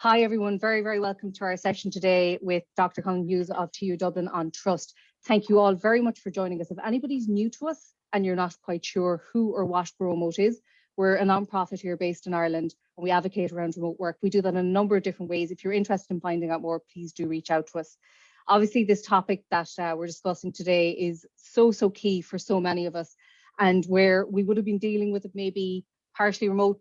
Hi everyone, very welcome to our session today with Dr Colin Hughes of TU Dublin on trust. Thank you all very much for joining us. If anybody's new to us and you're not quite sure who or what Remote is, we're a non-profit here based in Ireland and we advocate around remote work. We do that in a number of different ways. If you're interested in finding out more, please do reach out to us. Obviously, this topic that we're discussing today is so key for so many of us, and where we would have been dealing with it maybe partially remote,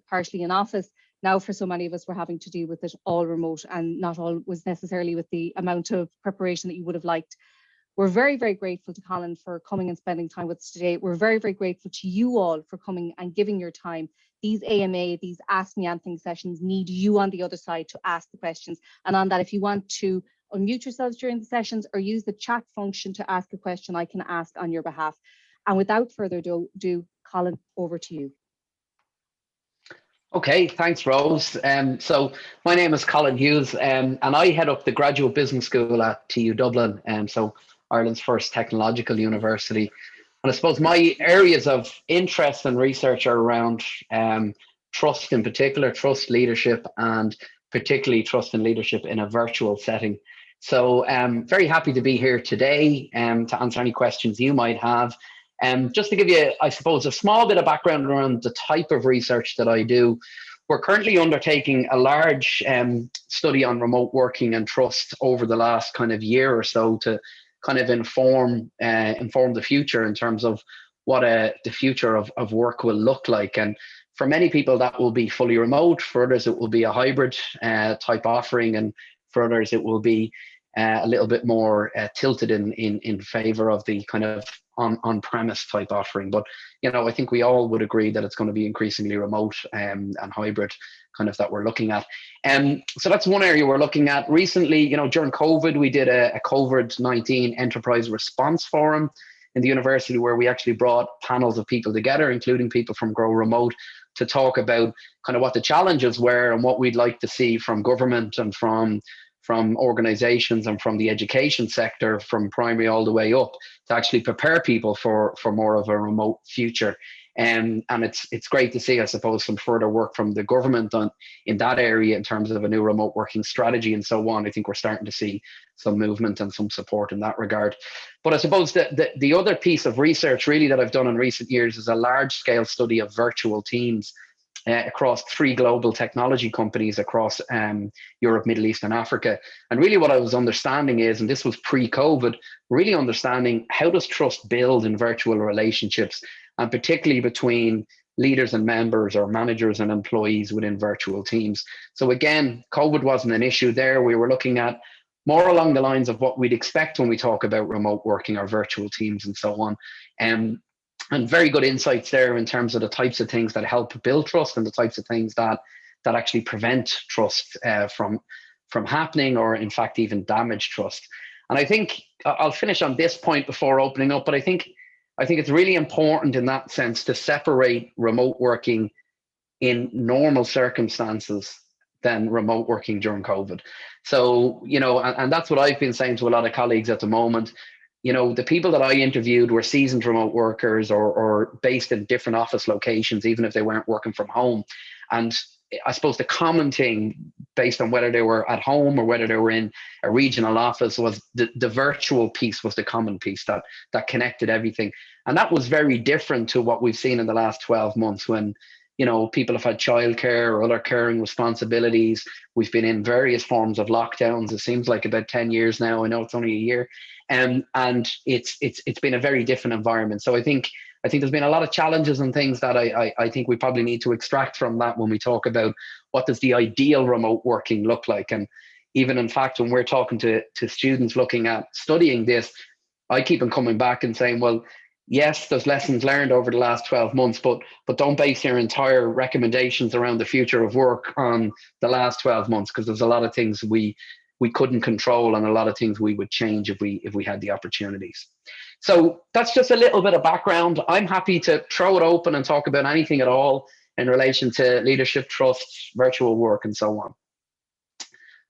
partially in office. Now, for so many of us, we're having to deal with it all remote, and not all was necessarily with the amount of preparation that you would have liked. We're very grateful to Colin for coming and spending time with us today. We're very grateful to you all for coming and giving your time. These AMA, these Ask Me Anything sessions need you on the other side to ask the questions. And on that, if you want to unmute yourselves during the sessions or use the chat function to ask a question, I can ask on your behalf. And without further ado, Colin, over to you. Okay, thanks, Rose. So my name is Colin Hughes, and I head up the Graduate Business School at TU Dublin, so Ireland's first technological university. And I suppose my areas of interest and research are around trust in particular, trust leadership, and particularly trust and leadership in a virtual setting. So very happy to be here today to answer any questions you might have. Just to give you, I suppose, a small bit of background around the type of research that I do, we're currently undertaking a large study on remote working and trust over the last kind of year or so to kind of inform the future in terms of what the future of work will look like. And for many people, that will be fully remote. For others, it will be a hybrid type offering. And for others, it will be a little bit more tilted in favor of the kind of on-premise type offering. But, you know, I think we all would agree that it's going to be increasingly remote and hybrid kind of that we're looking at. So that's one area we're looking at. Recently, you know, during COVID, we did a COVID-19 enterprise response forum in the university where we actually brought panels of people together, including people from Grow Remote, to talk about kind of what the challenges were and what we'd like to see from government and from organizations and from the education sector, from primary all the way up, to actually prepare people for more of a remote future. And it's great to see, I suppose, some further work from the government in that area in terms of a new remote working strategy and so on. I think we're starting to see some movement and some support in that regard. But I suppose the other piece of research really that I've done in recent years is a large scale study of virtual teams across 3 global technology companies across Europe, Middle East, and Africa. And really what I was understanding is, and this was pre-COVID, really understanding how does trust build in virtual relationships, and particularly between leaders and members or managers and employees within virtual teams. So again, COVID wasn't an issue there. We were looking at more along the lines of what we'd expect when we talk about remote working or virtual teams and so on. And very good insights there in terms of the types of things that help build trust and the types of things that actually prevent trust from happening, or in fact even damage trust. And I think I'll finish on this point before opening up, but I think it's really important in that sense to separate remote working in normal circumstances than remote working during COVID. So, you know, and that's what I've been saying to a lot of colleagues at the moment. You know, the people that I interviewed were seasoned remote workers or based in different office locations, even if they weren't working from home. And I suppose the common thing, based on whether they were at home or whether they were in a regional office, was the virtual piece was the common piece that connected everything. And that was very different to what we've seen in the last 12 months when, you know, people have had childcare or other caring responsibilities. We've been in various forms of lockdowns. It seems like about 10 years now. I know it's only a year. And it's been a very different environment. So I think there's been a lot of challenges and things that I think we probably need to extract from that when we talk about what does the ideal remote working look like. And even in fact, when we're talking to students looking at studying this, I keep on coming back and saying, well, yes, there's lessons learned over the last 12 months, but don't base your entire recommendations around the future of work on the last 12 months, because there's a lot of things we couldn't control and a lot of things we would change if we had the opportunities. So that's just a little bit of background. I'm happy to throw it open and talk about anything at all in relation to leadership, trust, virtual work, and so on.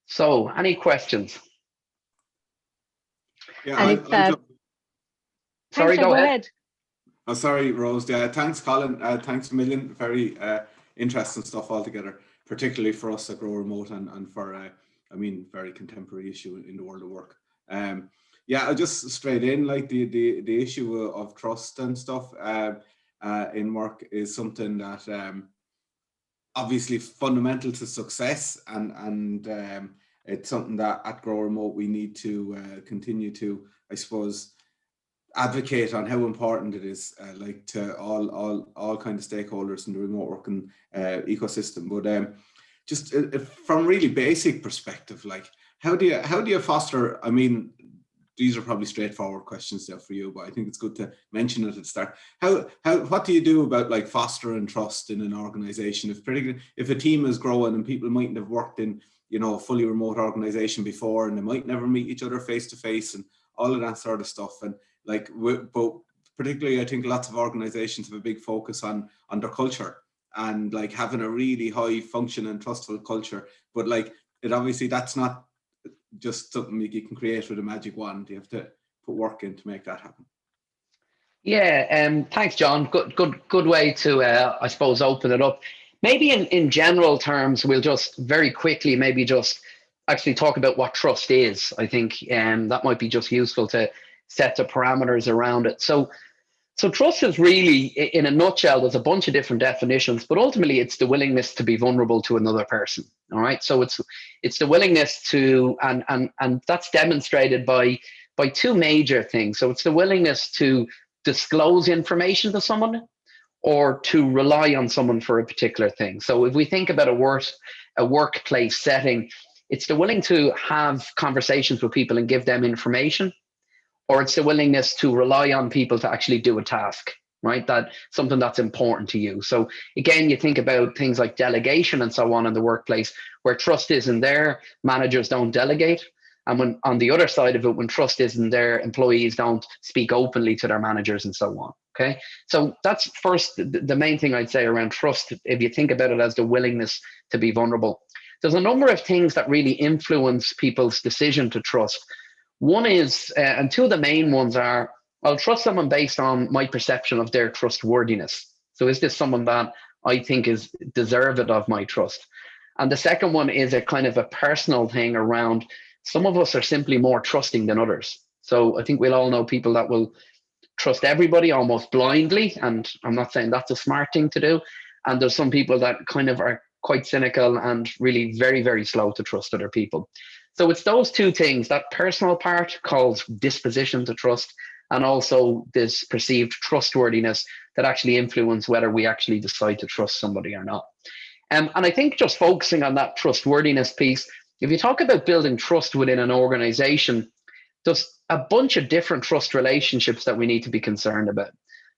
So any questions? Yeah, sorry, go ahead. Oh, sorry, Rose. Yeah, thanks, Colin. Thanks a million. Very interesting stuff altogether. particularly for us that grow remote and for, very contemporary issue in the world of work. I'll just straight in, like the issue of trust and stuff in work is something that obviously fundamental to success, and it's something that at Grow Remote we need to continue to, I suppose, advocate on how important it is, like to all kind of stakeholders in the remote working ecosystem. But just from really basic perspective, like how do you foster? I mean, these are probably straightforward questions there for you, but I think it's good to mention it at the start. What do you do about like fostering trust in an organization? Particularly if a team is growing and people mightn't have worked in, a fully remote organization before, and they might never meet each other face to face and all of that sort of stuff. And like, but particularly I think lots of organizations have a big focus on their culture and like having a really high functioning, trustful culture. But like, it obviously, that's not just something you can create with a magic wand. You have to put work in to make that happen. Yeah, thanks, John. Good way to, I suppose, open it up. Maybe in general terms, we'll just very quickly maybe just actually talk about what trust is. I think that might be just useful to set the parameters around it. So trust is really, in a nutshell, there's a bunch of different definitions, but ultimately it's the willingness to be vulnerable to another person. All right. So it's the willingness to, and that's demonstrated by two major things. So it's the willingness to disclose information to someone or to rely on someone for a particular thing. So if we think about a workplace setting, it's the willing to have conversations with people and give them information, or it's the willingness to rely on people to actually do a task, right? That something that's important to you. So again, you think about things like delegation and so on in the workplace, where trust isn't there, managers don't delegate. And when on the other side of it, when trust isn't there, employees don't speak openly to their managers and so on. Okay. So that's first, the main thing I'd say around trust, if you think about it as the willingness to be vulnerable. There's a number of things that really influence people's decision to trust. One is, and two of the main ones are, I'll trust someone based on my perception of their trustworthiness. So is this someone that I think is deserving of my trust? And the second one is a kind of a personal thing around, some of us are simply more trusting than others. So I think we'll all know people that will trust everybody almost blindly. And I'm not saying that's a smart thing to do. And there's some people that kind of are quite cynical and really very, very slow to trust other people. So it's those two things, that personal part called disposition to trust, and also this perceived trustworthiness that actually influence whether we actually decide to trust somebody or not. And I think just focusing on that trustworthiness piece, if you talk about building trust within an organization, there's a bunch of different trust relationships that we need to be concerned about.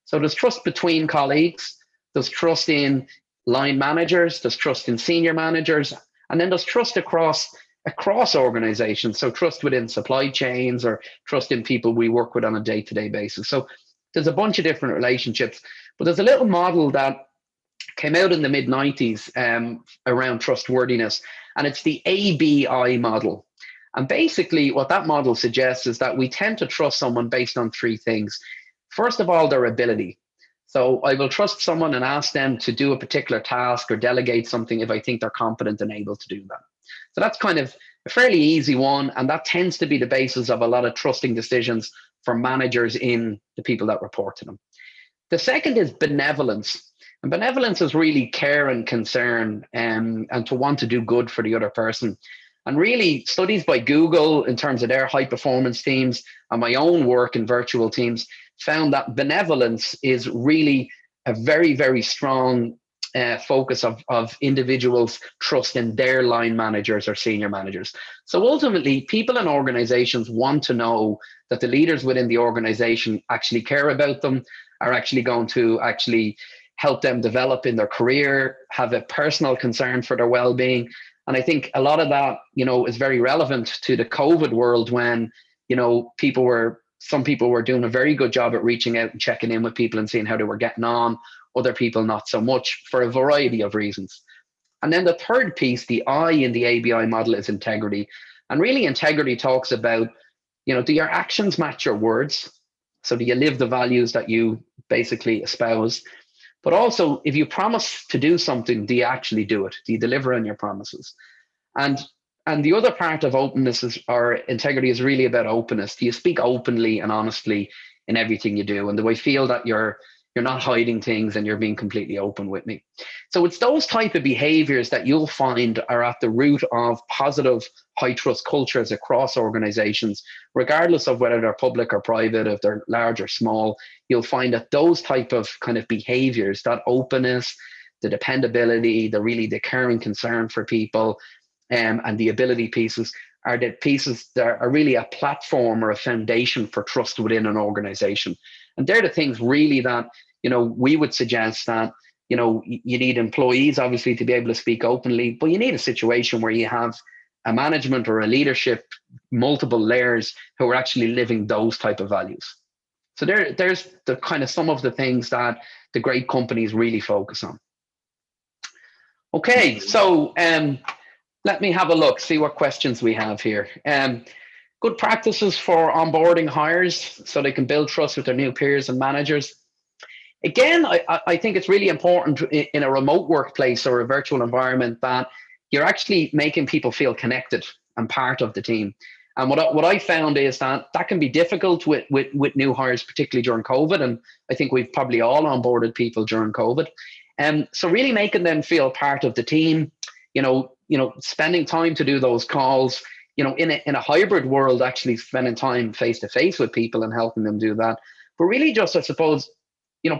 So there's trust between colleagues, there's trust in line managers, there's trust in senior managers, and then there's trust across organizations. So trust within supply chains or trust in people we work with on a day-to-day basis. So there's a bunch of different relationships, but there's a little model that came out in the mid-90s around trustworthiness, and it's the ABI model. And basically what that model suggests is that we tend to trust someone based on three things. First of all, their ability. So I will trust someone and ask them to do a particular task or delegate something if I think they're competent and able to do that. So that's kind of a fairly easy one. And that tends to be the basis of a lot of trusting decisions for managers in the people that report to them. The second is benevolence. And benevolence is really care and concern and to want to do good for the other person. And really studies by Google in terms of their high performance teams and my own work in virtual teams found that benevolence is really a very, very strong focus of individuals' trust in their line managers or senior managers. So ultimately, people in organizations want to know that the leaders within the organization actually care about them, are actually going to actually help them develop in their career, have a personal concern for their well-being. And I think a lot of that, is very relevant to the COVID world when, some people were doing a very good job at reaching out and checking in with people and seeing how they were getting on, other people not so much, for a variety of reasons. And then the third piece, the I in the ABI model, is integrity. And really integrity talks about, do your actions match your words? So do you live the values that you basically espouse? But also, if you promise to do something, do you actually do it? Do you deliver on your promises? And the other part of openness is, or integrity, is really about openness. Do you speak openly and honestly in everything you do? And do I feel that you're not hiding things and you're being completely open with me? So it's those type of behaviors that you'll find are at the root of positive high trust cultures across organizations, regardless of whether they're public or private, if they're large or small. You'll find that those type of kind of behaviors, that openness, the dependability, the caring concern for people, and the ability pieces, are the pieces that are really a platform or a foundation for trust within an organization. And they're the things really that, we would suggest that, you need employees obviously to be able to speak openly, but you need a situation where you have a management or a leadership, multiple layers, who are actually living those type of values. So there's the kind of some of the things that the great companies really focus on. Okay, so let me have a look, see what questions we have here. Good practices for onboarding hires so they can build trust with their new peers and managers. Again, I think it's really important in a remote workplace or a virtual environment that you're actually making people feel connected and part of the team. And what I found is that can be difficult with new hires, particularly during COVID. And I think we've probably all onboarded people during COVID. So really making them feel part of the team, spending time to do those calls, in a hybrid world, actually spending time face to face with people and helping them do that. But really just, I suppose,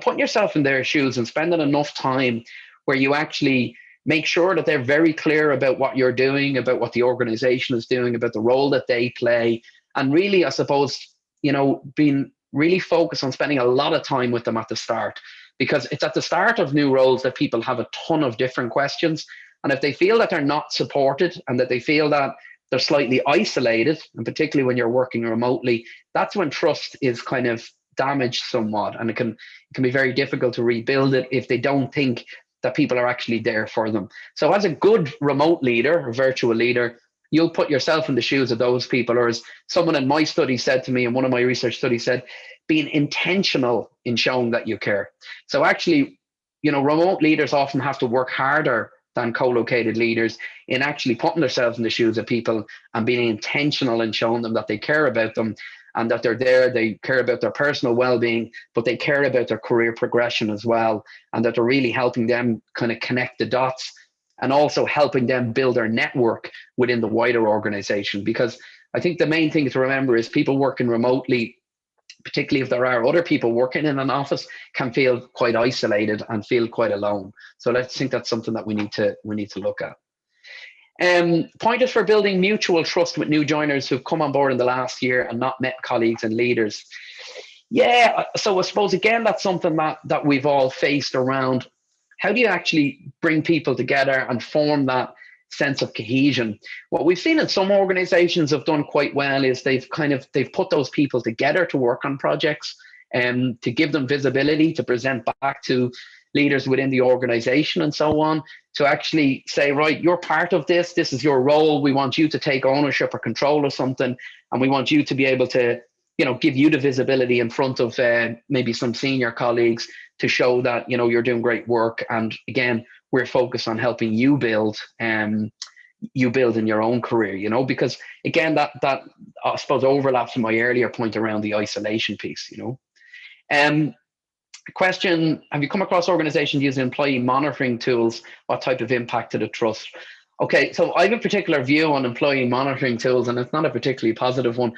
putting yourself in their shoes and spending enough time where you actually make sure that they're very clear about what you're doing, about what the organization is doing, about the role that they play. And really, I suppose, being really focused on spending a lot of time with them at the start, because it's at the start of new roles that people have a ton of different questions. And if they feel that they're not supported and that they feel that they're slightly isolated, and particularly when you're working remotely, that's when trust is kind of damaged somewhat. And it can be very difficult to rebuild it if they don't think that people are actually there for them. So as a good remote leader or virtual leader, you'll put yourself in the shoes of those people. Or as someone in my study said to me, in one of my research studies said, being intentional in showing that you care. So actually, remote leaders often have to work harder than co-located leaders in actually putting themselves in the shoes of people and being intentional in showing them that they care about them and that they're there. They care about their personal well-being, but they care about their career progression as well, and that they're really helping them kind of connect the dots and also helping them build their network within the wider organization. Because I think the main thing to remember is people working remotely, particularly if there are other people working in an office, can feel quite isolated and feel quite alone. So I think that's something that we need to look at. Pointers for building mutual trust with new joiners who've come on board in the last year and not met colleagues and leaders. Yeah, so I suppose, again, that's something that we've all faced around. How do you actually bring people together and form that sense of cohesion? What we've seen in some organizations have done quite well is they've put those people together to work on projects and to give them visibility, to present back to leaders within the organization and so on, to actually say, right, you're part of this is your role, we want you to take ownership or control of something, and we want you to be able to give you the visibility in front of maybe some senior colleagues to show that you're doing great work. And again, we're focused on helping you build in your own career, because again, that I suppose overlaps with my earlier point around the isolation piece. Question: have you come across organizations using employee monitoring tools? What type of impact to the trust? Okay, so I have a particular view on employee monitoring tools, and it's not a particularly positive one.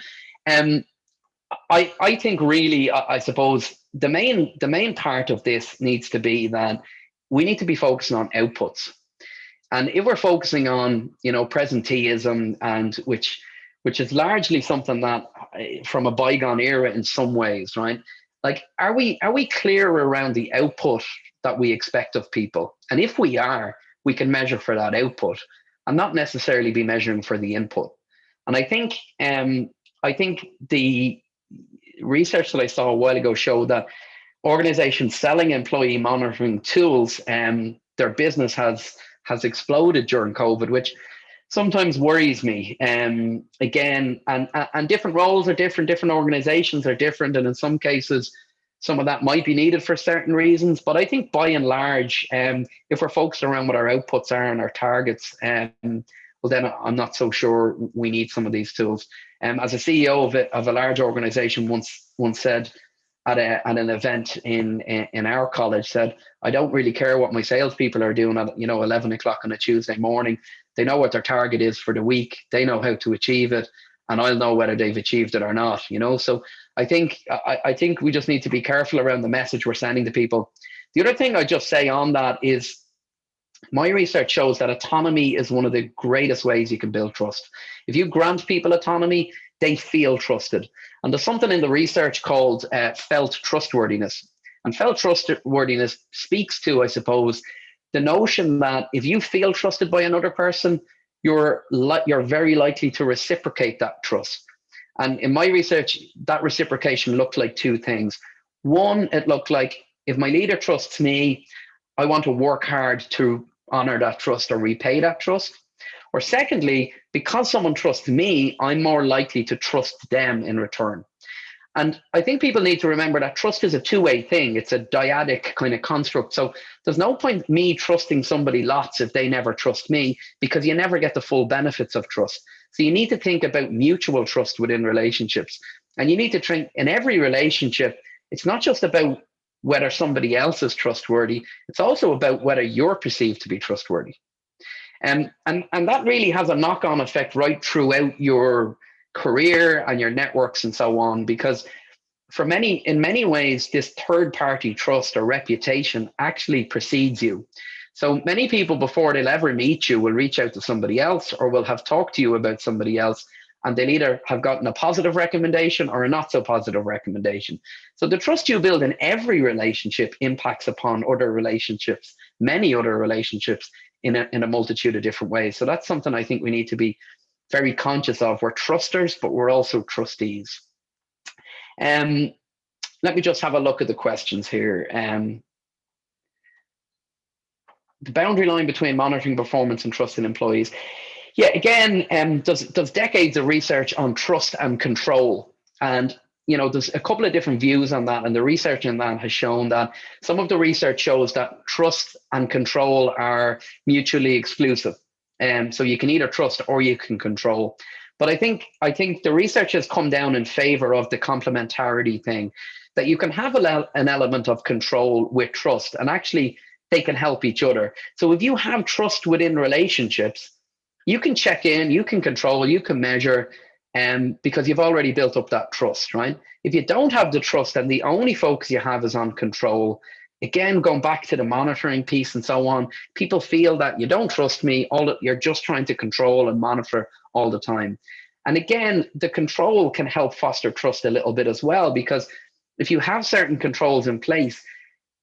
I think really, I suppose the main part of this needs to be that we need to be focusing on outputs. And if we're focusing on, presenteeism, and which is largely something that from a bygone era in some ways, right? Like, are we clear around the output that we expect of people? And if we are, we can measure for that output and not necessarily be measuring for the input. And I think the research that I saw a while ago showed that organizations selling employee monitoring tools, their business has exploded during COVID, which sometimes worries me. Again, and different roles are different organizations are different, and in some cases, Some of that might be needed for certain reasons, but I think by and large, if we're focused around what our outputs are and our targets, well, then I'm not so sure we need some of these tools. As a CEO of a large organization once said at an event in our college, said, I don't really care what my salespeople are doing at 11 o'clock on a Tuesday morning. They know what their target is for the week. They know how to achieve it, and I'll know whether they've achieved it or not. So I think we just need to be careful around the message we're sending to people. The other thing I just say on that is, my research shows that autonomy is one of the greatest ways you can build trust. If you grant people autonomy, they feel trusted. And there's something in the research called felt trustworthiness. And felt trustworthiness speaks to, I suppose, the notion that if you feel trusted by another person, you're very likely to reciprocate that trust. And in my research, that reciprocation looked like two things. One, it looked like if my leader trusts me, I want to work hard to honor that trust or repay that trust. Or secondly, because someone trusts me, I'm more likely to trust them in return. And I think people need to remember that trust is a two-way thing. It's a dyadic kind of construct. So there's no point me trusting somebody lots if they never trust me, because you never get the full benefits of trust. So you need to think about mutual trust within relationships. And you need to think in every relationship, it's not just about whether somebody else is trustworthy, it's also about whether you're perceived to be trustworthy. And that really has a knock-on effect right throughout your career and your networks and so on, because in many ways, this third-party trust or reputation actually precedes you. So many people, before they'll ever meet you, will reach out to somebody else or will have talked to you about somebody else, and they'll either have gotten a positive recommendation or a not so positive recommendation. So the trust you build in every relationship impacts upon other relationships, many other relationships, in a multitude of different ways. So that's something I think we need to be very conscious of. We're trusters, but we're also trustees. Let me just have a look at the questions here. The boundary line between monitoring performance and trust in employees. Yeah, again, there's decades of research on trust and control. And there's a couple of different views on that, and the research in that has shown that some of the research shows that trust and control are mutually exclusive. So you can either trust or you can control. But I think the research has come down in favor of the complementarity thing, that you can have an element of control with trust, and actually they can help each other. So if you have trust within relationships, you can check in, you can control, you can measure, because you've already built up that trust, right? If you don't have the trust and the only focus you have is on control, again, going back to the monitoring piece and so on, people feel that you don't trust me, you're just trying to control and monitor all the time. And again, the control can help foster trust a little bit as well, because if you have certain controls in place,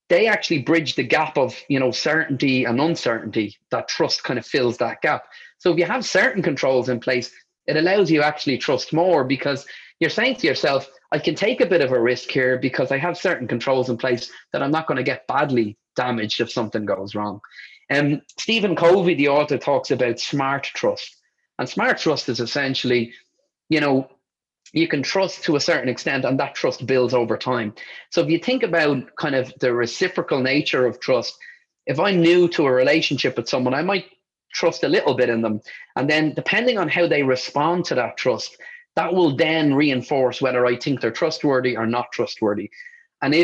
they actually bridge the gap of certainty and uncertainty. That trust kind of fills that gap. So if you have certain controls in place, it allows you actually trust more, because you're saying to yourself, I can take a bit of a risk here because I have certain controls in place that I'm not going to get badly damaged if something goes wrong. Stephen Covey, the author, talks about smart trust. And smart trust is essentially, you can trust to a certain extent, and that trust builds over time. So if you think about kind of the reciprocal nature of trust, if I'm new to a relationship with someone, I might trust a little bit in them. And then depending on how they respond to that trust, that will then reinforce whether I think they're trustworthy or not trustworthy. And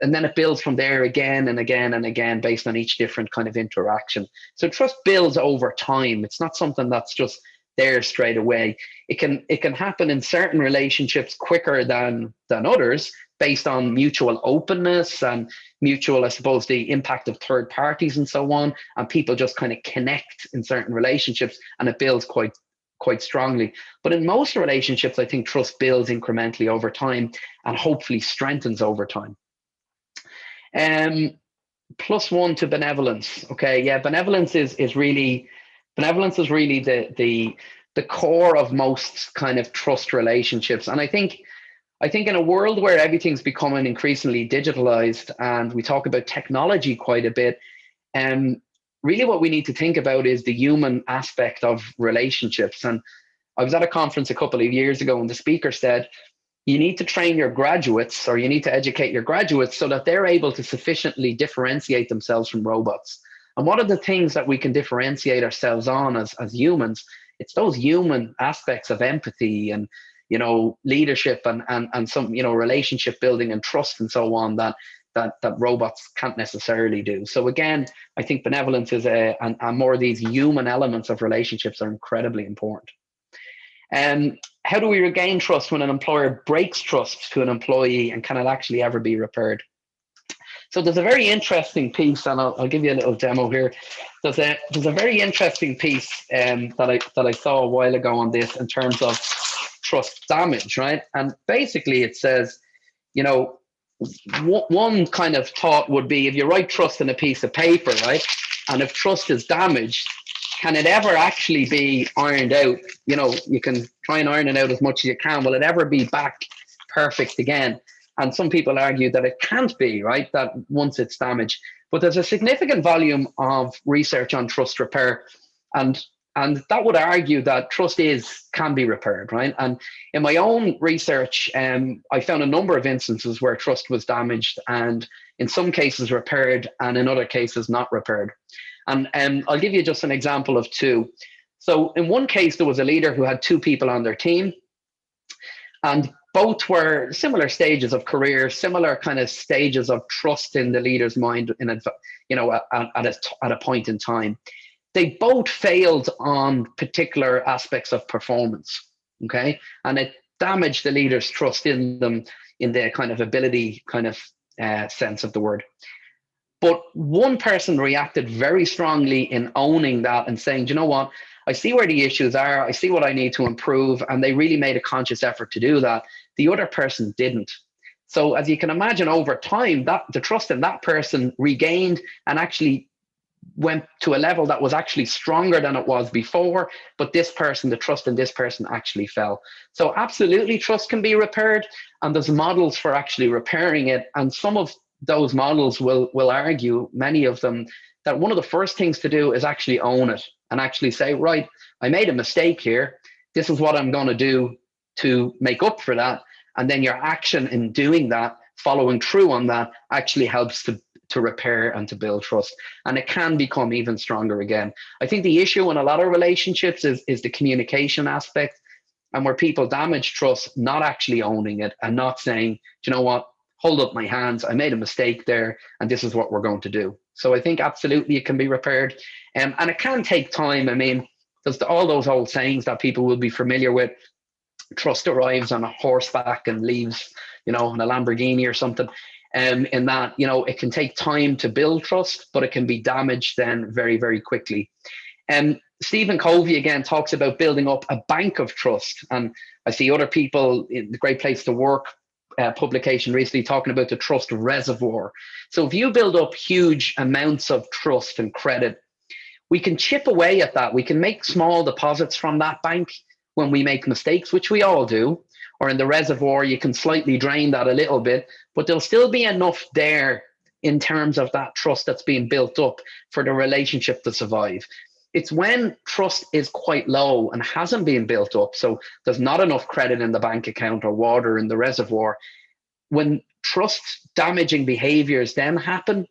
and then it builds from there again and again and again based on each different kind of interaction. So trust builds over time. It's not something that's just there straight away. It can happen in certain relationships quicker than others, based on mutual openness and mutual, I suppose, the impact of third parties and so on. And people just kind of connect in certain relationships, and it builds quite strongly. But in most relationships, I think trust builds incrementally over time and hopefully strengthens over time. +1 to benevolence. Okay, yeah, benevolence is really the core of most kind of trust relationships. And I think in a world where everything's becoming increasingly digitalized and we talk about technology quite a bit, really what we need to think about is the human aspect of relationships. And I was at a conference a couple of years ago, and the speaker said, you need to train your graduates, or you need to educate your graduates so that they're able to sufficiently differentiate themselves from robots. And what are the things that we can differentiate ourselves on as humans? It's those human aspects of empathy and, you know, leadership and some, you know, relationship building and trust and so on that robots can't necessarily do. So again, I think benevolence is and more of these human elements of relationships are incredibly important. How do we regain trust when an employer breaks trust to an employee, and can it actually ever be repaired? So there's a very interesting piece, and I'll give you a little demo here. There's a very interesting piece that I saw a while ago on this in terms of trust damage, right? And basically it says, you know, one kind of thought would be, if you write trust in a piece of paper, right, and if trust is damaged, can it ever actually be ironed out? You know, you can try and iron it out as much as you can. Will it ever be back perfect again? And some people argue that it can't be, right, that once it's damaged. But there's a significant volume of research on trust repair, and that would argue that trust can be repaired, right? And in my own research, I found a number of instances where trust was damaged, and in some cases repaired, and in other cases not repaired. And I'll give you just an example of two. So in one case, there was a leader who had two people on their team, and both were similar stages of career, similar kind of stages of trust in the leader's mind, you know, at a point in time. They both failed on particular aspects of performance, okay? And it damaged the leader's trust in them in the kind of ability kind of sense of the word. But one person reacted very strongly in owning that and saying, do you know what? I see where the issues are. I see what I need to improve. And they really made a conscious effort to do that. The other person didn't. So as you can imagine, over time, the trust in that person regained and actually went to a level that was actually stronger than it was before. But this person, the trust in this person actually fell. So absolutely, trust can be repaired. And there's models for actually repairing it. And some of those models will argue, many of them, that one of the first things to do is actually own it and actually say, right, I made a mistake here. This is what I'm going to do to make up for that. And then your action in doing that, following through on that, actually helps to repair and to build trust. And it can become even stronger again. I think the issue in a lot of relationships is the communication aspect, and where people damage trust, not actually owning it and not saying, do you know what? Hold up my hands, I made a mistake there, and this is what we're going to do. So I think absolutely it can be repaired. And it can take time. I mean, there's all those old sayings that people will be familiar with. Trust arrives on a horseback and leaves, you know, in a Lamborghini or something. In that, you know, it can take time to build trust, but it can be damaged then very, very quickly. Stephen Covey again talks about building up a bank of trust. And I see other people in the Great Place to Work publication recently talking about the trust reservoir. So if you build up huge amounts of trust and credit, we can chip away at that. We can make small deposits from that bank when we make mistakes, which we all do. Or in the reservoir, you can slightly drain that a little bit, but there'll still be enough there in terms of that trust that's being built up for the relationship to survive. It's when trust is quite low and hasn't been built up, so there's not enough credit in the bank account or water in the reservoir. When trust damaging behaviors then happen,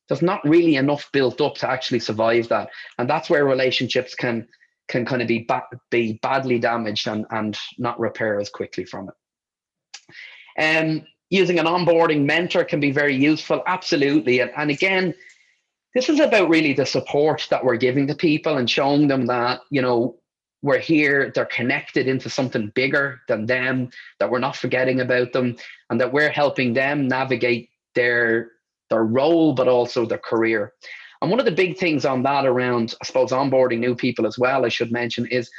there's not really enough built up to actually survive that. And that's where relationships can kind of be badly damaged and not repair as quickly from it. Using an onboarding mentor can be very useful, absolutely. And again, this is about really the support that we're giving to people and showing them that, you know, we're here, they're connected into something bigger than them, that we're not forgetting about them, and that we're helping them navigate their role, but also their career. And one of the big things on that around, I suppose, onboarding new people as well, I should mention, is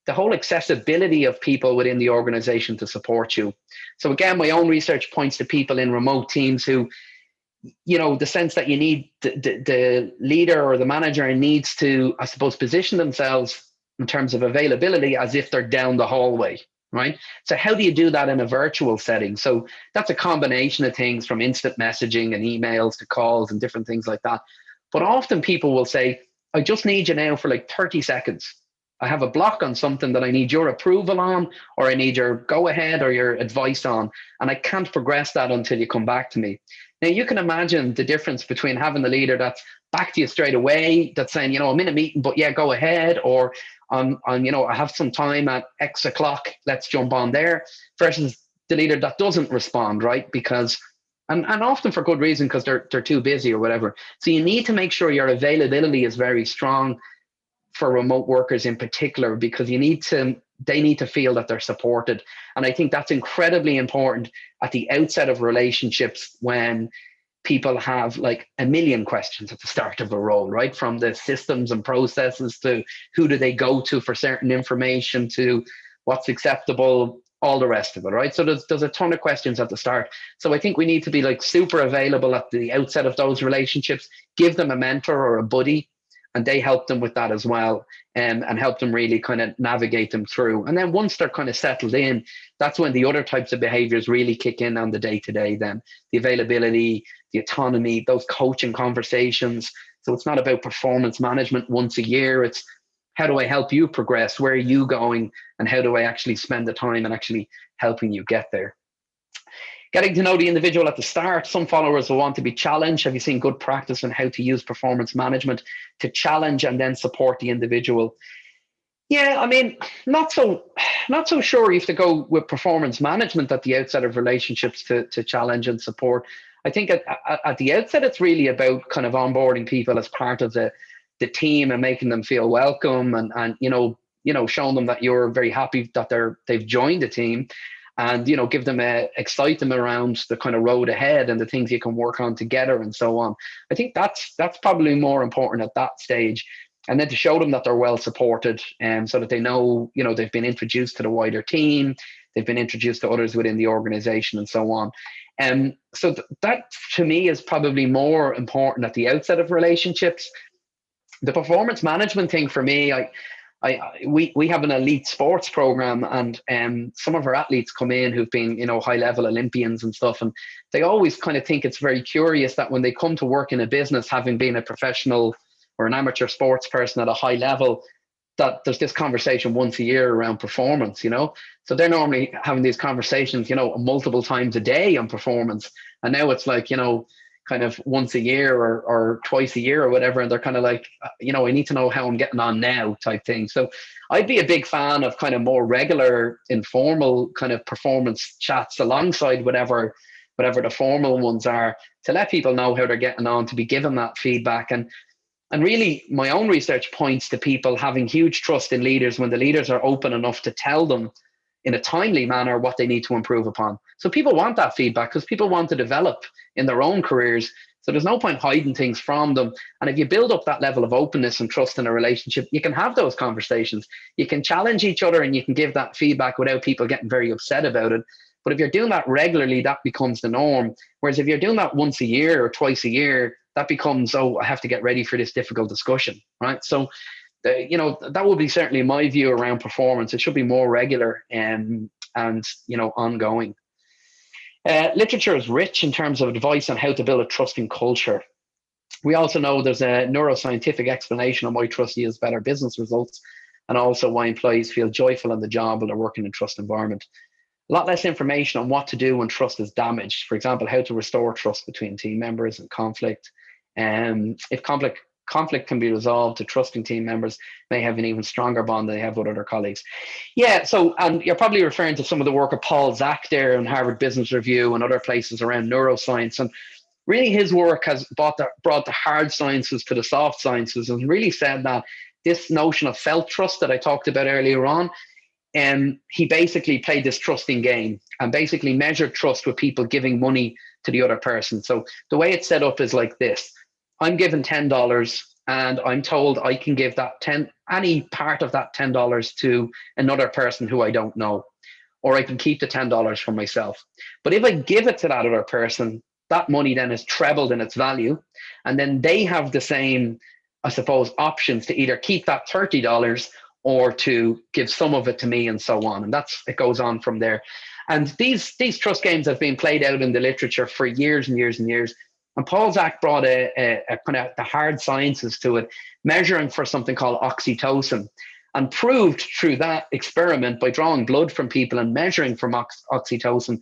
the whole accessibility of people within the organization to support you. So again, my own research points to people in remote teams who, you know, the sense that you need the leader or the manager needs to, I suppose, position themselves in terms of availability as if they're down the hallway, right? So how do you do that in a virtual setting? So that's a combination of things, from instant messaging and emails to calls and different things like that. But often people will say, I just need you now for like 30 seconds. I have a block on something that I need your approval on, or I need your go ahead or your advice on, and I can't progress that until you come back to me. Now you can imagine the difference between having the leader that's back to you straight away, that's saying, you know, I'm in a meeting, but yeah, go ahead, or you know, I have some time at X o'clock, let's jump on there, versus the leader that doesn't respond, right? Because and often for good reason, because they're too busy or whatever. So you need to make sure your availability is very strong for remote workers in particular, because they need to feel that they're supported. And I think that's incredibly important at the outset of relationships, when people have like a million questions at the start of a role, right? From the systems and processes to who do they go to for certain information, to what's acceptable, all the rest of it, right? So there's a ton of questions at the start. So I think we need to be like super available at the outset of those relationships, give them a mentor or a buddy, and they help them with that as well, and help them really kind of navigate them through. And then once they're kind of settled in, that's when the other types of behaviors really kick in on the day-to-day then. The availability, the autonomy, those coaching conversations. So it's not about performance management once a year. It's how do I help you progress? Where are you going? And how do I actually spend the time and actually helping you get there? Getting to know the individual at the start. Some followers will want to be challenged. Have you seen good practice on how to use performance management to challenge and then support the individual? Yeah, I mean, not so sure you have to go with performance management at the outset of relationships to challenge and support. I think at the outset, it's really about kind of onboarding people as part of the team and making them feel welcome, and showing them that you're very happy that they've joined the team, and give them excite them around the kind of road ahead and the things you can work on together and so on. I think that's probably more important at that stage, and then to show them that they're well supported, and so that they know they've been introduced to the wider team, they've been introduced to others within the organization and so on. So that to me is probably more important at the outset of relationships. The performance management thing for me, we have an elite sports program, and some of our athletes come in who've been high level Olympians and stuff, and they always kind of think it's very curious that when they come to work in a business, having been a professional or an amateur sports person at a high level, that there's this conversation once a year around performance. So they're normally having these conversations multiple times a day on performance, and now it's like kind of once a year or twice a year or whatever. And they're kind of like, I need to know how I'm getting on now type thing. So I'd be a big fan of kind of more regular, informal kind of performance chats alongside whatever the formal ones are, to let people know how they're getting on, to be given that feedback. And really, my own research points to people having huge trust in leaders when the leaders are open enough to tell them in a timely manner what they need to improve upon. So people want that feedback because people want to develop in their own careers. So there's no point hiding things from them. And if you build up that level of openness and trust in a relationship, you can have those conversations. You can challenge each other and you can give that feedback without people getting very upset about it. But if you're doing that regularly, that becomes the norm. Whereas if you're doing that once a year or twice a year, that becomes, I have to get ready for this difficult discussion, right? So that would be certainly my view around performance. It should be more regular and ongoing. Literature is rich in terms of advice on how to build a trusting culture. We also know there's a neuroscientific explanation on why trust yields better business results, and also why employees feel joyful on the job while they're working in a trust environment. A lot less information on what to do when trust is damaged. For example, how to restore trust between team members and conflict. If conflict can be resolved, the trusting team members may have an even stronger bond than they have with other colleagues. Yeah, so you're probably referring to some of the work of Paul Zak there in Harvard Business Review and other places around neuroscience. And really his work has brought the hard sciences to the soft sciences, and really said that this notion of felt trust that I talked about earlier on, he basically played this trusting game and basically measured trust with people giving money to the other person. So the way it's set up is like this. I'm given $10 and I'm told I can give any part of that $10 to another person who I don't know, or I can keep the $10 for myself. But if I give it to that other person, that money then is trebled in its value. And then they have the same, I suppose, options to either keep that $30 or to give some of it to me, and so on. And it goes on from there. And these trust games have been played out in the literature for years and years and years. And Paul Zak brought a kind of the hard sciences to it, measuring for something called oxytocin. and proved through that experiment by drawing blood from people and measuring from oxytocin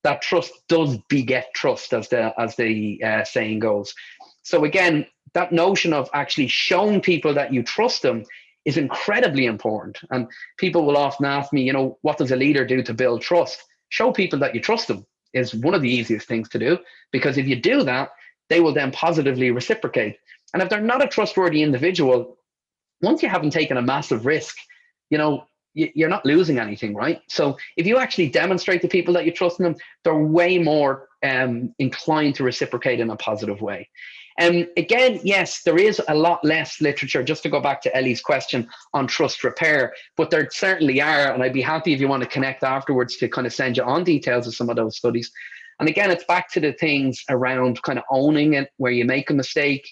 that trust does beget trust, as the saying goes. So again, that notion of actually showing people that you trust them is incredibly important. And people will often ask me, what does a leader do to build trust? Show people that you trust them is one of the easiest things to do, because if you do that, they will then positively reciprocate. And if they're not a trustworthy individual, once you haven't taken a massive risk, you're not losing anything, right? So if you actually demonstrate to people that you trust in them, they're way more inclined to reciprocate in a positive way. Again, yes, there is a lot less literature, just to go back to Ellie's question, on trust repair, but there certainly are, and I'd be happy if you want to connect afterwards to kind of send you on details of some of those studies. And again, it's back to the things around kind of owning it, where you make a mistake,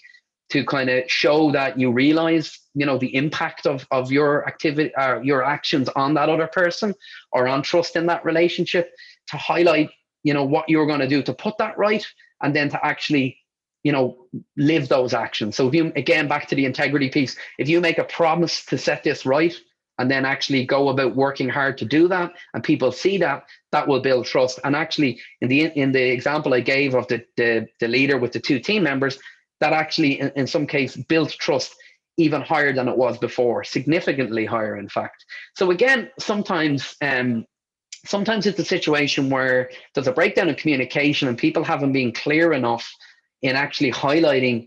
to kind of show that you realize, the impact of your activity, your actions on that other person, or on trust in that relationship, to highlight, what you're going to do to put that right, and then to actually, live those actions. So if you, again, back to the integrity piece, if you make a promise to set this right, and then actually go about working hard to do that, and people see that, that will build trust. And actually, in the example I gave of the leader with the 2 team members, that actually in some case built trust even higher than it was before, significantly higher, in fact. So again, sometimes it's a situation where there's a breakdown in communication, and people haven't been clear enough in actually highlighting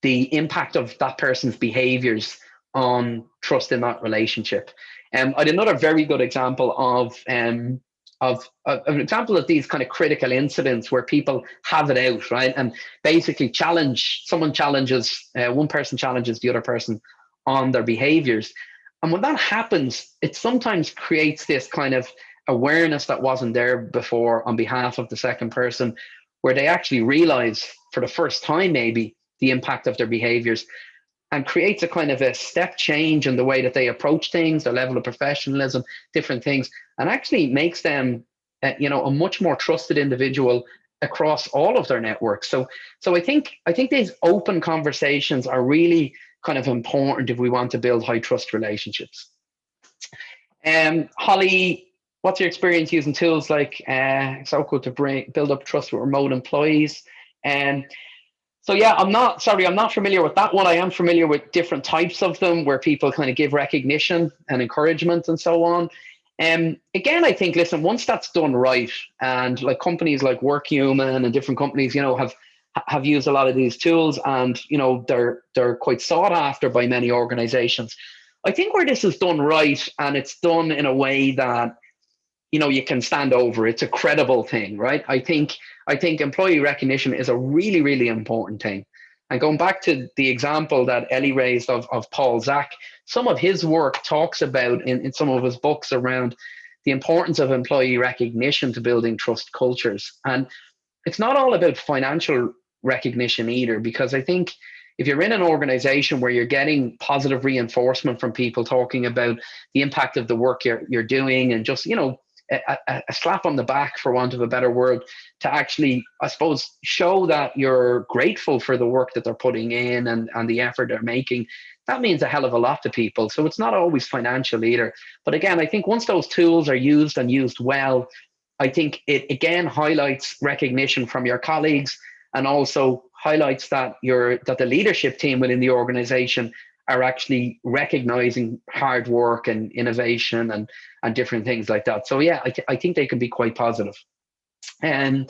the impact of that person's behaviors on trust in that relationship. I had another very good example of an example of these kind of critical incidents where people have it out, right? And basically one person challenges the other person on their behaviors. And when that happens, it sometimes creates this kind of awareness that wasn't there before on behalf of the second person, where they actually realize for the first time maybe the impact of their behaviors, and creates a kind of a step change in the way that they approach things, their level of professionalism, different things, and actually makes them, a much more trusted individual across all of their networks. So I think these open conversations are really kind of important if we want to build high trust relationships. Holly, what's your experience using tools like SOCO to build up trust with remote employees? So yeah, I'm not familiar with that one. I am familiar with different types of them where people kind of give recognition and encouragement and so on. Again, I think, listen, once that's done right, and like companies like WorkHuman and different companies, have used a lot of these tools, and they're quite sought after by many organizations. I think where this is done right, and it's done in a way that you can stand over, it's a credible thing, right? I think employee recognition is a really, really important thing. And going back to the example that Ellie raised of Paul Zak, some of his work talks about in some of his books around the importance of employee recognition to building trust cultures. And it's not all about financial recognition either, because I think if you're in an organization where you're getting positive reinforcement from people talking about the impact of the work you're doing, and just, a slap on the back, for want of a better word, to actually, I suppose, show that you're grateful for the work that they're putting in and the effort they're making, that means a hell of a lot to people. So it's not always financial either. But again, I think once those tools are used and used well, I think it again highlights recognition from your colleagues, and also highlights that the leadership team within the organization are actually recognizing hard work and innovation and different things like that. So yeah, I think they can be quite positive. And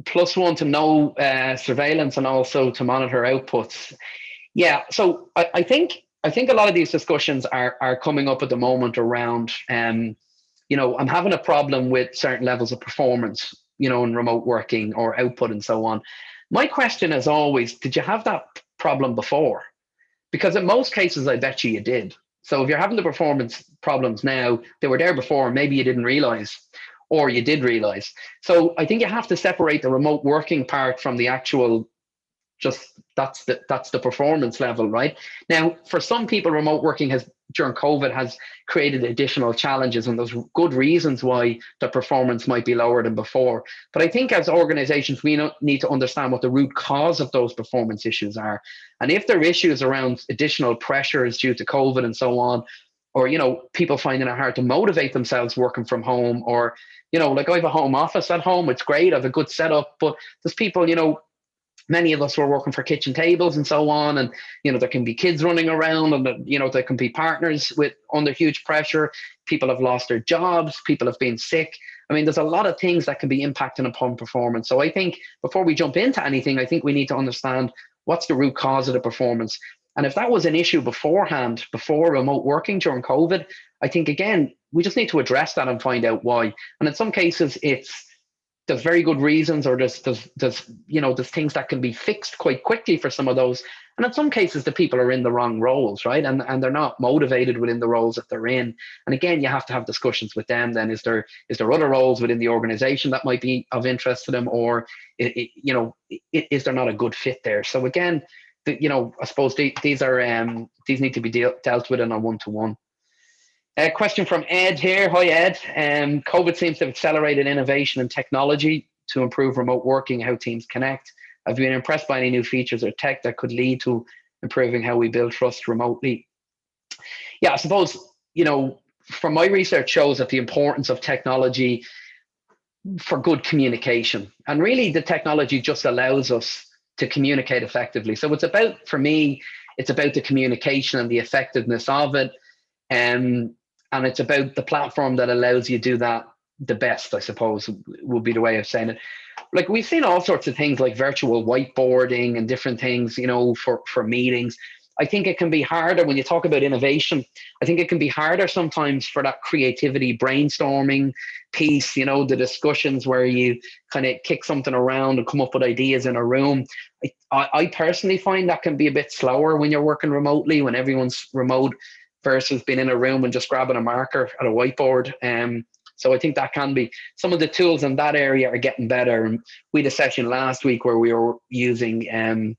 +1 to know surveillance, and also to monitor outputs. Yeah, so I think a lot of these discussions are coming up at the moment around, I'm having a problem with certain levels of performance, in remote working or output and so on. My question is always, did you have that problem before? Because in most cases, I bet you did. So if you're having the performance problems now, they were there before, maybe you didn't realize, or you did realize. So I think you have to separate the remote working part from the actual, just that's the performance level, right? Now, for some people, remote working has during COVID has created additional challenges, and there's good reasons why the performance might be lower than before. But I think as organizations, we need to understand what the root cause of those performance issues are. And if there are issues around additional pressures due to COVID and so on, or, people finding it hard to motivate themselves working from home, or, like I have a home office at home, it's great, I have a good setup, but there's people, many of us were working for kitchen tables and so on. And, there can be kids running around, and, there can be partners under huge pressure. People have lost their jobs. People have been sick. I mean, there's a lot of things that can be impacting upon performance. So I think before we jump into anything, I think we need to understand what's the root cause of the performance. And if that was an issue beforehand, before remote working during COVID, I think, again, we just need to address that and find out why. And in some cases, there's very good reasons, or there's things that can be fixed quite quickly for some of those. And in some cases, the people are in the wrong roles, right? And they're not motivated within the roles that they're in. And again, you have to have discussions with them. Then is there other roles within the organization that might be of interest to them, or is there not a good fit there? So again, I suppose these need to be dealt with in a one-to-one. A question from Ed here. Hi, Ed. COVID seems to have accelerated innovation and technology to improve remote working, how teams connect. Have you been impressed by any new features or tech that could lead to improving how we build trust remotely? Yeah, I suppose, from my research shows that the importance of technology for good communication. And really, the technology just allows us to communicate effectively. So for me, it's about the communication and the effectiveness of it. And it's about the platform that allows you to do that the best, I suppose, would be the way of saying it. Like, we've seen all sorts of things like virtual whiteboarding and different things, for meetings. I think it can be harder when you talk about innovation. I think it can be harder sometimes for that creativity, brainstorming piece, the discussions where you kind of kick something around and come up with ideas in a room. I personally find that can be a bit slower when you're working remotely, when everyone's remote, versus being in a room and just grabbing a marker at a whiteboard. So I think that can be, some of the tools in that area are getting better. And we had a session last week where we were using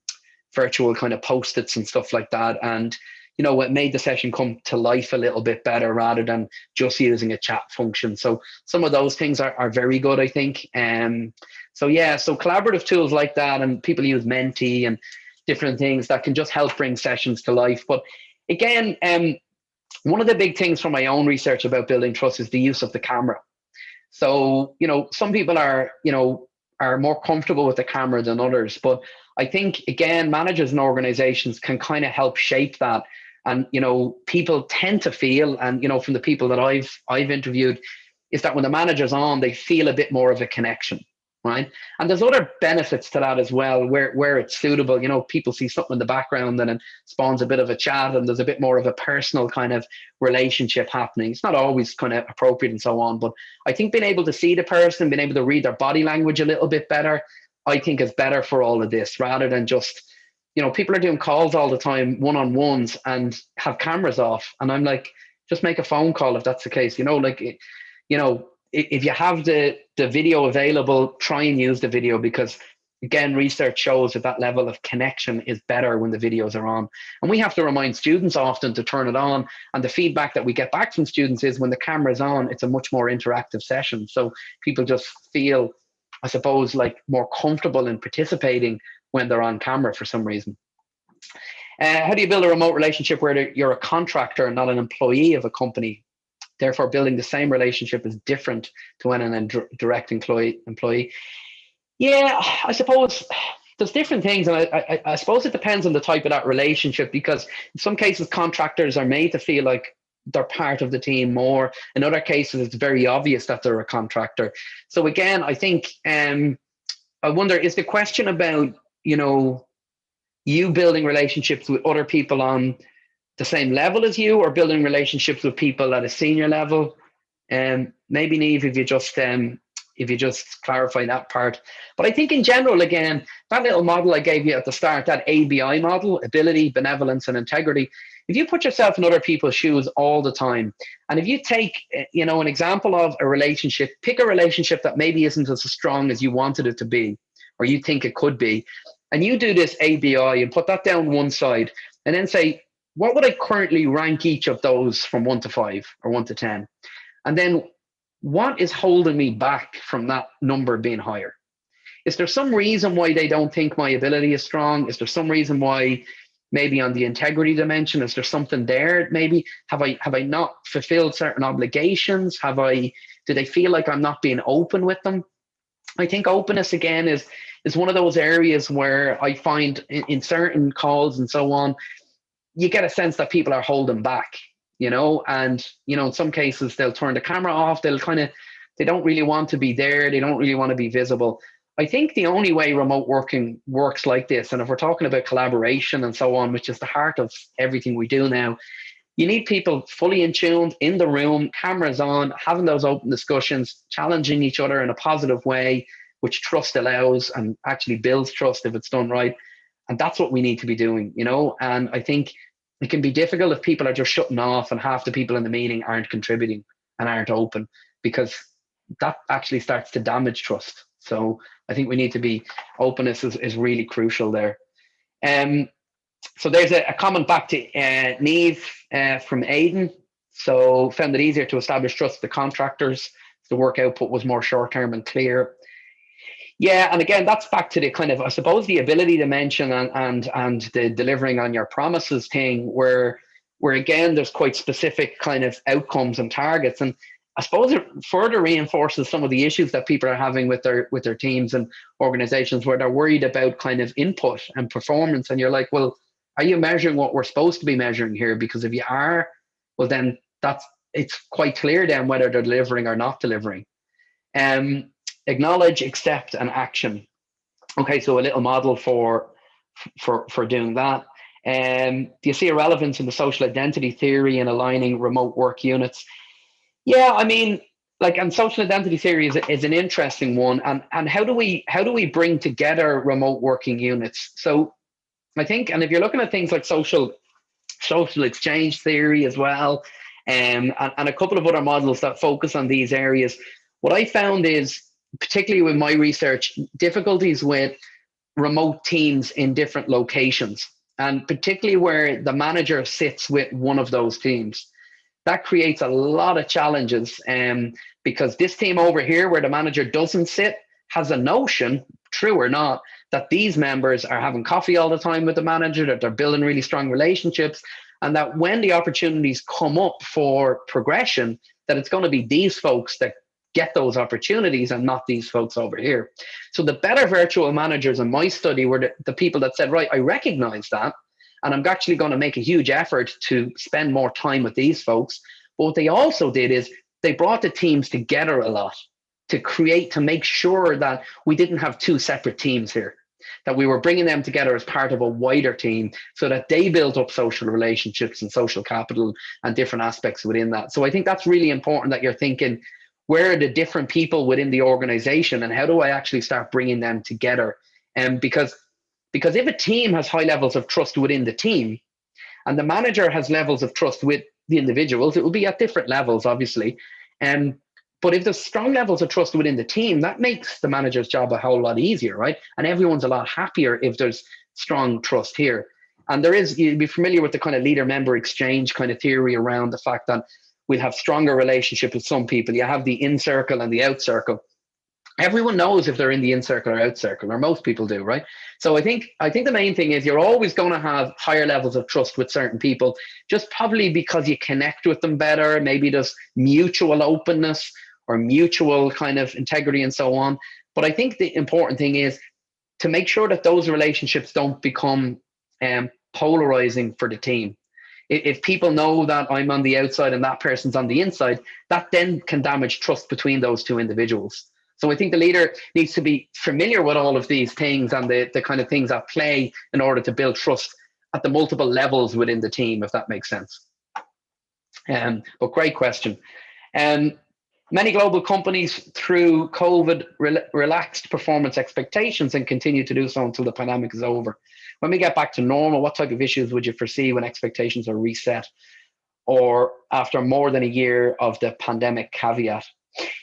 virtual kind of Post-its and stuff like that. And, it made the session come to life a little bit better rather than just using a chat function. So some of those things are very good, I think. So collaborative tools like that, and people use Menti and different things that can just help bring sessions to life. But again, one of the big things from my own research about building trust is the use of the camera. So, some people are more comfortable with the camera than others. But I think, again, managers and organizations can kind of help shape that. And, people tend to feel, and, from the people that I've interviewed, is that when the manager's on, they feel a bit more of a connection. Right. And there's other benefits to that as well, where it's suitable. People see something in the background and it spawns a bit of a chat, and there's a bit more of a personal kind of relationship happening. It's not always kind of appropriate and so on, but I think being able to see the person, being able to read their body language a little bit better, I think is better for all of this, rather than just, people are doing calls all the time, one-on-ones, and have cameras off. And I'm like, just make a phone call if that's the case. If you have the video available, try and use the video, because, again, research shows that level of connection is better when the videos are on. And we have to remind students often to turn it on. And the feedback that we get back from students is when the camera's on, it's a much more interactive session. So people just feel, I suppose, like more comfortable in participating when they're on camera for some reason. How do you build a remote relationship where you're a contractor and not an employee of a company? Therefore, building the same relationship is different to when an direct employee. Yeah, I suppose there's different things. And I suppose it depends on the type of that relationship, because in some cases, contractors are made to feel like they're part of the team more. In other cases, it's very obvious that they're a contractor. So again, I think, I wonder, is the question about, you building relationships with other people on the same level as you, or building relationships with people at a senior level? Maybe, Niamh, if you just clarify that part. But I think in general, again, that little model I gave you at the start, that ABI model, ability, benevolence, and integrity, if you put yourself in other people's shoes all the time, and if you take, an example of a relationship, pick a relationship that maybe isn't as strong as you wanted it to be, or you think it could be, and you do this ABI and put that down one side, and then say, what would I currently rank each of those from 1 to 5 or 1 to 10? And then what is holding me back from that number being higher? Is there some reason why they don't think my ability is strong? Is there some reason why, maybe on the integrity dimension, is there something there? Maybe have I not fulfilled certain obligations? Do they feel like I'm not being open with them? I think openness again is one of those areas where I find in certain calls and so on, you get a sense that people are holding back, and in some cases they'll turn the camera off. They don't really want to be there. They don't really want to be visible. I think the only way remote working works like this, and if we're talking about collaboration and so on, which is the heart of everything we do now, you need people fully in tuned in the room, cameras on, having those open discussions, challenging each other in a positive way, which trust allows and actually builds trust if it's done right. And that's what we need to be doing, and I think it can be difficult if people are just shutting off and half the people in the meeting aren't contributing and aren't open, because that actually starts to damage trust. So I think we need to be, openness is really crucial there. So there's a comment back to Neve from Aidan. So found it easier to establish trust with the contractors. The work output was more short-term and clear. Yeah, and again, that's back to the kind of, I suppose, the ability dimension and the delivering on your promises thing, where again, there's quite specific kind of outcomes and targets. And I suppose it further reinforces some of the issues that people are having with their teams and organizations, where they're worried about kind of input and performance. And you're like, well, are you measuring what we're supposed to be measuring here? Because if you are, well, then it's quite clear then whether they're delivering or not delivering. Acknowledge, accept, and action. Okay, so a little model for doing that. Do you see a relevance in the social identity theory in aligning remote work units? Yeah, I mean, and social identity theory is an interesting one. And how do we bring together remote working units? So I think, and if you're looking at things like social exchange theory as well, and a couple of other models that focus on these areas, what I found is, particularly with my research, difficulties with remote teams in different locations, and particularly where the manager sits with one of those teams. That creates a lot of challenges, because this team over here, where the manager doesn't sit, has a notion, true or not, that these members are having coffee all the time with the manager, that they're building really strong relationships, and that when the opportunities come up for progression, that it's going to be these folks that get those opportunities and not these folks over here. So the better virtual managers in my study were the people that said, right, I recognize that, and I'm actually going to make a huge effort to spend more time with these folks. But what they also did is they brought the teams together a lot to make sure that we didn't have two separate teams here, that we were bringing them together as part of a wider team so that they built up social relationships and social capital and different aspects within that. So I think that's really important, that you're thinking, where are the different people within the organization and how do I actually start bringing them together? Because if a team has high levels of trust within the team and the manager has levels of trust with the individuals, it will be at different levels, obviously. But if there's strong levels of trust within the team, that makes the manager's job a whole lot easier, right? And everyone's a lot happier if there's strong trust here. And you'll be familiar with the kind of leader-member exchange kind of theory around the fact that we'll have stronger relationship with some people. You have the in circle and the out circle. Everyone knows if they're in the in circle or out circle, or most people do, right? So I think the main thing is you're always going to have higher levels of trust with certain people, just probably because you connect with them better. Maybe there's mutual openness or mutual kind of integrity and so on. But I think the important thing is to make sure that those relationships don't become polarizing for the team. If people know that I'm on the outside and that person's on the inside, that then can damage trust between those two individuals. So I think the leader needs to be familiar with all of these things and the kind of things at play in order to build trust at the multiple levels within the team, if that makes sense. But great question. Many global companies through COVID relaxed performance expectations and continue to do so until the pandemic is over. When we get back to normal, what type of issues would you foresee when expectations are reset, or after more than a year of the pandemic caveat?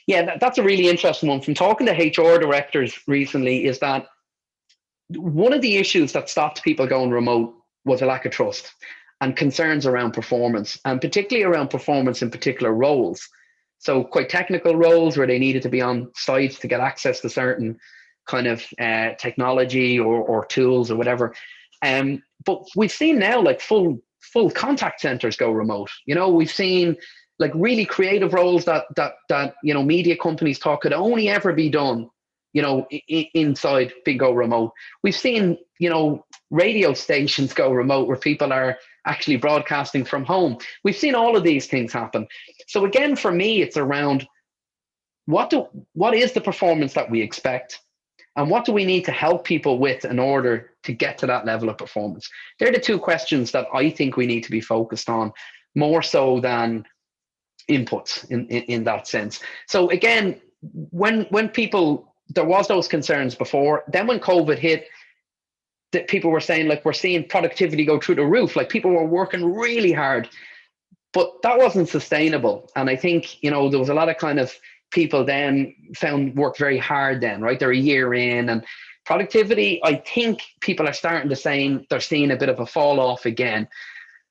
Yeah, that's a really interesting one. From talking to HR directors recently, is that one of the issues that stopped people going remote was a lack of trust. and concerns around performance, and particularly around performance in particular roles. So quite technical roles where they needed to be on site to get access to certain kind of technology or tools or whatever. But we've seen now like full contact centers go remote. You know, we've seen like really creative roles that you know, media companies thought could only ever be done, you know, inside big go remote. We've seen, you know, radio stations go remote where people are actually broadcasting from home. We've seen all of these things happen. So again, for me, it's around what is the performance that we expect, and what do we need to help people with in order to get to that level of performance? They're the two questions that I think we need to be focused on, more so than inputs in that sense. So again, when people, there was those concerns before, then when COVID hit, that people were saying, like, we're seeing productivity go through the roof, like people were working really hard, but that wasn't sustainable. And I think, you know, there was a lot of kind of people then found work very hard then, right? They're a year in, and productivity, I think people are starting to say they're seeing a bit of a fall off again.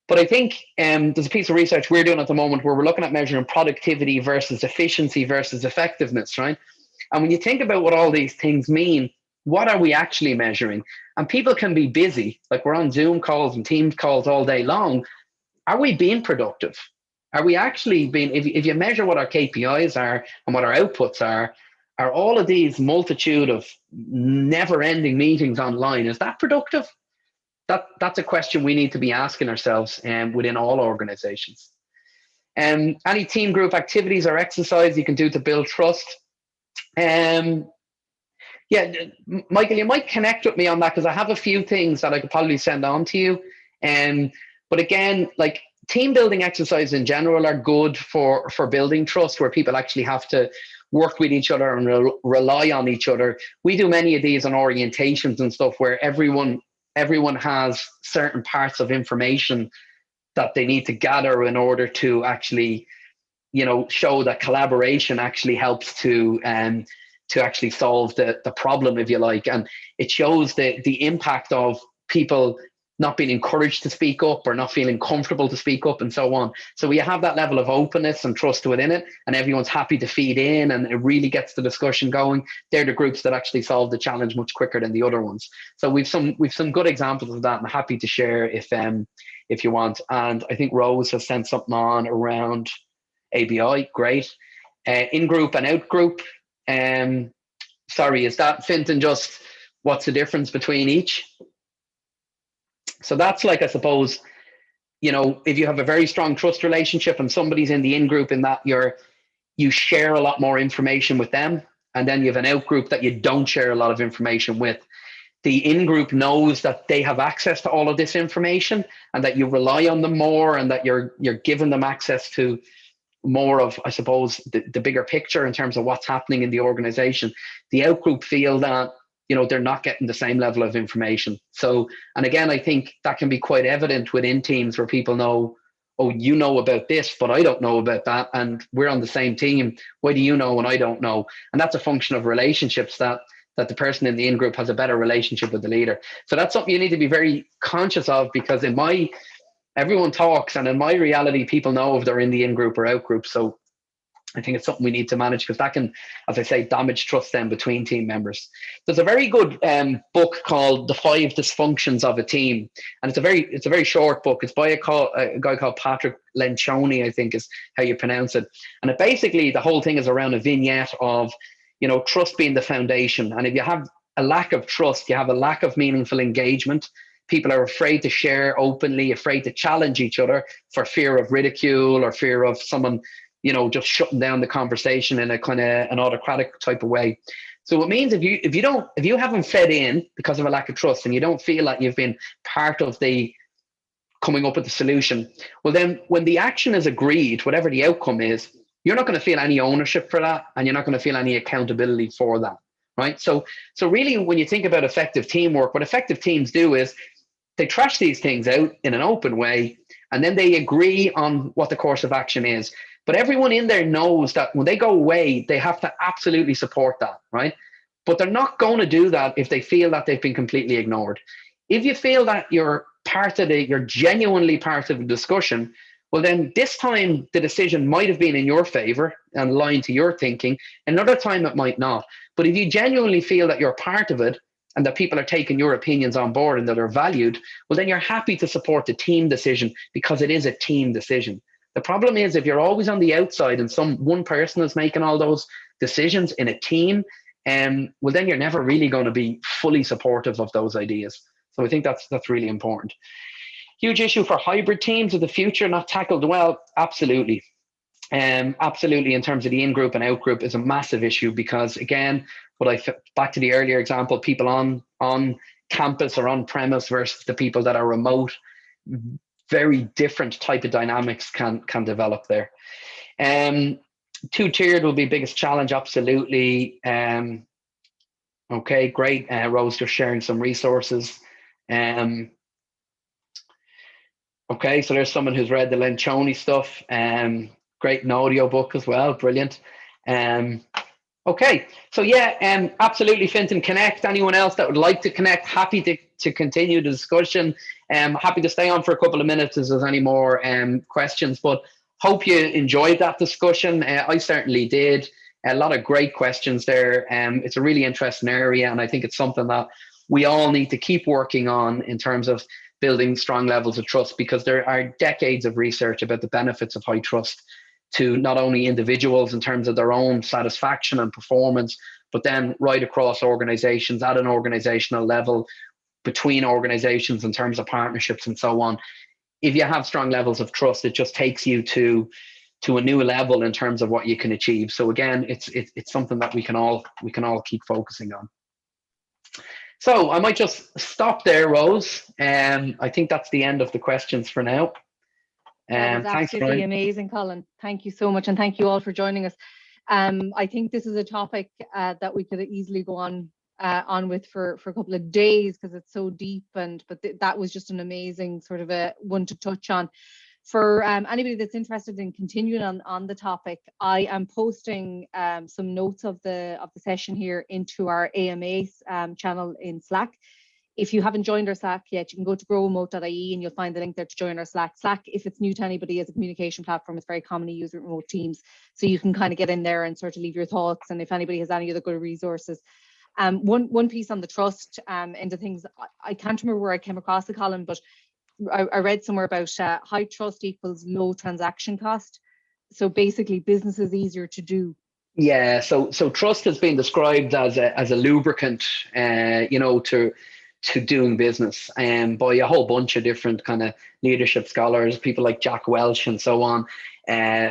But I think there's a piece of research we're doing at the moment where we're looking at measuring productivity versus efficiency versus effectiveness, right? And when you think about what all these things mean, what are we actually measuring? And people can be busy, like we're on Zoom calls and Teams calls all day long. Are we being productive? Are we actually being, if you measure what our KPIs are and what our outputs are all of these multitude of never-ending meetings online, is that productive? That's a question we need to be asking ourselves within all organizations. Any team group activities or exercise you can do to build trust. Yeah, Michael, you might connect with me on that, because I have a few things that I could probably send on to you. But again, like team building exercises in general are good for building trust, where people actually have to work with each other and rely on each other. We do many of these on orientations and stuff where everyone has certain parts of information that they need to gather in order to actually, you know, show that collaboration actually helps to actually solve the problem, if you like. And it shows the impact of people not being encouraged to speak up or not feeling comfortable to speak up and so on. So we have that level of openness and trust within it, and everyone's happy to feed in, and it really gets the discussion going. They're the groups that actually solve the challenge much quicker than the other ones. So we've some good examples of that. I'm happy to share if you want. And I think Rose has sent something on around ABI. Great. In-group and out-group. Sorry, is that, Fintan, just what's the difference between each? So that's like, I suppose, you know, if you have a very strong trust relationship and somebody's in the in-group, in that you share a lot more information with them, and then you have an out-group that you don't share a lot of information with. The in-group knows that they have access to all of this information and that you rely on them more, and that you're giving them access to more of, I suppose, the bigger picture in terms of what's happening in the organization. The out-group feel that, you know, they're not getting the same level of information. So, and again, I think that can be quite evident within teams where people know, oh, you know about this, but I don't know about that. And we're on the same team. Why do you know and I don't know? And that's a function of relationships, that the person in the in-group has a better relationship with the leader. So that's something you need to be very conscious of, because everyone talks, and in my reality, people know if they're in the in-group or out-group. So I think it's something we need to manage, because that can, as I say, damage trust then between team members. There's a very good book called The 5 Dysfunctions of a Team. And it's a very short book. It's by a guy called Patrick Lencioni, I think is how you pronounce it. And it basically, the whole thing is around a vignette of, you know, trust being the foundation. And if you have a lack of trust, you have a lack of meaningful engagement. People are afraid to share openly, afraid to challenge each other for fear of ridicule or fear of someone, you know, just shutting down the conversation in a kind of an autocratic type of way. So it means if you haven't fed in because of a lack of trust, and you don't feel like you've been part of the coming up with the solution, well then when the action is agreed, whatever the outcome is, you're not going to feel any ownership for that, and you're not going to feel any accountability for that, right? So really, when you think about effective teamwork, what effective teams do is they trash these things out in an open way, and then they agree on what the course of action is. But everyone in there knows that when they go away, they have to absolutely support that, right? But they're not going to do that if they feel that they've been completely ignored. If you feel that you're you're genuinely part of the discussion, well, then this time the decision might have been in your favor and aligned to your thinking. Another time it might not. But if you genuinely feel that you're part of it and that people are taking your opinions on board and that are valued, well, then you're happy to support the team decision because it is a team decision. The problem is if you're always on the outside and one person is making all those decisions in a team, well, then you're never really going to be fully supportive of those ideas. So I think that's really important. Huge issue for hybrid teams of the future, not tackled well. Absolutely. Absolutely, in terms of the in-group and out-group is a massive issue because, again, back to the earlier example, people on campus or on premise versus the people that are remote, very different type of dynamics can develop there. Two-tiered will be biggest challenge, absolutely. Okay, great. Rose just sharing some resources. Okay, so there's someone who's read the Lencioni stuff. Great, an audio book as well, brilliant. Okay, so yeah, absolutely, Fintan, connect. Anyone else that would like to connect, happy to continue the discussion. Happy to stay on for a couple of minutes if there's any more questions, but hope you enjoyed that discussion. I certainly did. A lot of great questions there. It's a really interesting area, and I think it's something that we all need to keep working on in terms of building strong levels of trust, because there are decades of research about the benefits of high trust to not only individuals in terms of their own satisfaction and performance, but then right across organizations at an organizational level, between organizations in terms of partnerships and so on. If you have strong levels of trust, it just takes you to a new level in terms of what you can achieve. So again, it's something that we can all keep focusing on. So I might just stop there, Rose. I think that's the end of the questions for now. That was absolutely amazing, Colin. Thank you so much, and thank you all for joining us. I think this is a topic that we could easily go on with for a couple of days because it's so deep, but that was just an amazing sort of a one to touch on. For anybody that's interested in continuing on the topic, I am posting some notes of the session here into our AMA channel in Slack. If you haven't joined our Slack yet, you can go to growremote.ie and you'll find the link there to join our Slack. Slack, if it's new to anybody, as a communication platform, it's very commonly used with remote teams. So you can kind of get in there and sort of leave your thoughts. And if anybody has any other good resources. One piece on the trust into things, I can't remember where I came across it, Colin, but I read somewhere about high trust equals low transaction cost. So basically business is easier to do. Yeah, so trust has been described as a lubricant, to doing business, by a whole bunch of different kind of leadership scholars, people like Jack Welch and so on,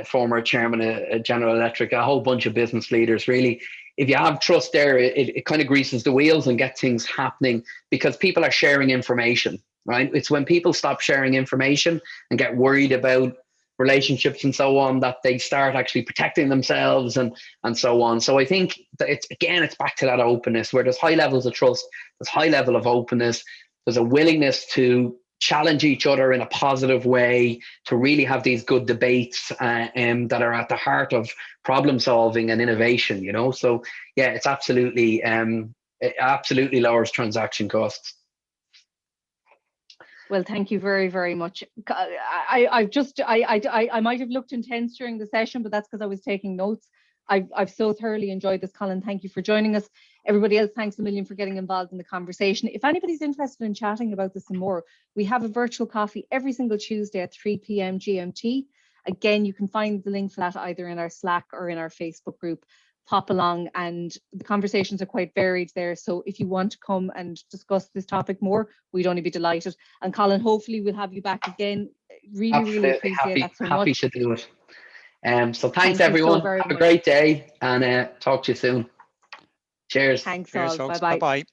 former chairman of General Electric, a whole bunch of business leaders. Really, if you have trust there, it kind of greases the wheels and gets things happening because people are sharing information, right? It's when people stop sharing information and get worried about relationships and so on that they start actually protecting themselves and so on. So I think that it's back to that openness where there's high levels of trust, there's high level of openness, there's a willingness to challenge each other in a positive way, to really have these good debates that are at the heart of problem solving and innovation, So yeah, it's absolutely, it absolutely lowers transaction costs. Well, thank you very, very much. I might have looked intense during the session, but that's because I was taking notes. I've so thoroughly enjoyed this, Colin. Thank you for joining us. Everybody else, thanks a million for getting involved in the conversation. If anybody's interested in chatting about this some more, we have a virtual coffee every single Tuesday at 3 p.m. GMT. Again, you can find the link for that either in our Slack or in our Facebook group. Pop along, and the conversations are quite varied there. So if you want to come and discuss this topic more, we'd only be delighted. And Colin, hopefully we'll have you back again. Really appreciate that so much. Happy to do it. So thanks everyone. Have a great day and talk to you soon. Cheers. Thanks Cheers, all. folks. Bye-bye. Bye-bye.